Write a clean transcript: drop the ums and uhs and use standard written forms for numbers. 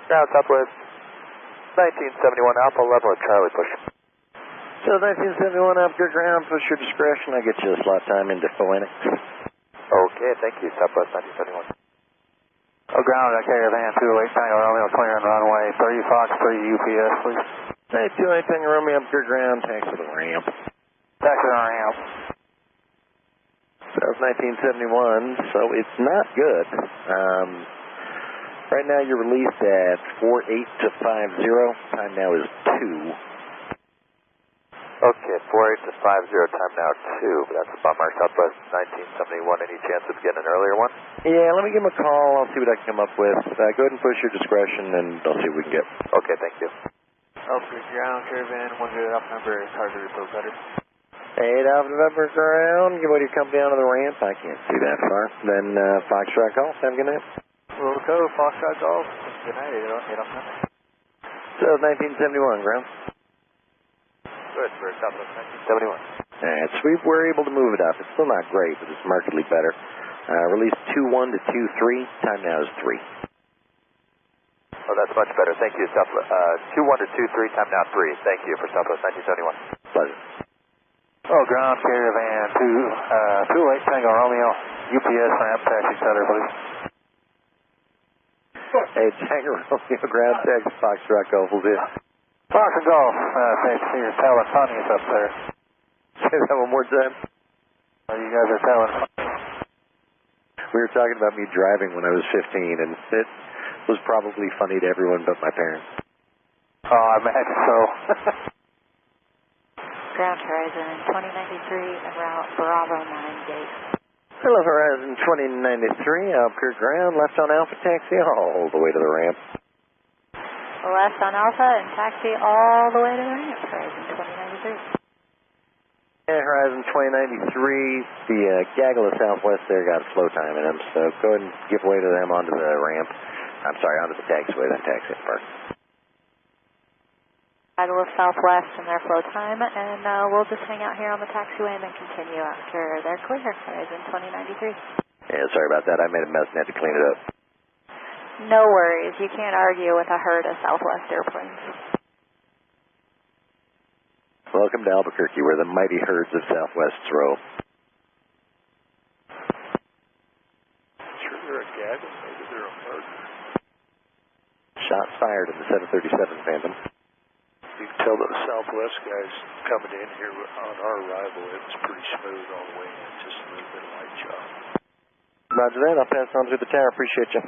Ground Southwest 1971 Alpha, level at Charlie, push. So 1971 up your ground, push your discretion. I get you a slot time into Phoenix. Okay, thank you. Southwest 1971. Oh, ground, caravan 208 Tango Romeo, clearing runway 30 Fox 3 UPS, please. Hey, 208 Tango Romeo up your ground, taxi to the ramp. Taxi to the ramp. So it's 1971, so it's not good. Right now you're released at 48 to 50. Time now is 2. Okay, 48 to 50, time now 2. That's a bummer. Southwest 1971, any chance of getting an earlier one? Yeah, let me give him a call. I'll see what I can come up with. Go ahead and push your discretion, and I'll see what we can get. Okay, thank you. Alpha ground, caravan, 1 good up number, hard to report better. 8 Alpha November ground, give away your company down to the ramp. I can't see that far. Then Foxtrot call. Have a good night. Roll code, Foxtrot golf. Good night, 8 Alpha number. So 1971 ground. Good, for Southwest 1971. Alright, so we were able to move it up. It's still not great, but it's markedly better. Release 21 to 23, time now is 3. Oh, that's much better. Thank you, Southwest. 21 to 23, time now 3. Thank you for Southwest 1971. Pleasure. Oh, ground, caravan 208 Tango Romeo, UPS ramp, taxi cutter, please. Hey, Tango Romeo, ground taxi, Foxtrot golf will do. Fox and golf, taxi, you're telling funnies up there. Say that one more time. Oh, you guys are telling funnies. We were talking about me driving when I was 15, and it was probably funny to everyone but my parents. Oh, I imagine so. Ground Horizon 2093 en route Bravo 9 gate. Hello, Horizon 2093, up your ground, left on Alpha taxi all the way to the ramp. Left on Alpha and taxi all the way to the ramp, Horizon 2093. Yeah, Horizon 2093, the gaggle of Southwest there got slow time in them, so go ahead and give way to them onto the ramp. I'm sorry, onto the taxiway, then taxi at first. Gaggle of Southwest and their flow time, and we'll just hang out here on the taxiway and then continue after they're clear, Horizon 2093. Yeah, sorry about that, I made a mess and had to clean it up. No worries, you can't argue with a herd of Southwest airplanes. Welcome to Albuquerque, where the mighty herds of Southwest roam. Sure they're a gaggle, maybe they're a murder. Shots fired in the 737 Phantom. You can tell the Southwest guys coming in here on our arrival, it was pretty smooth all the way in, just a little bit of light job. Roger that, I'll pass on through the tower, appreciate you.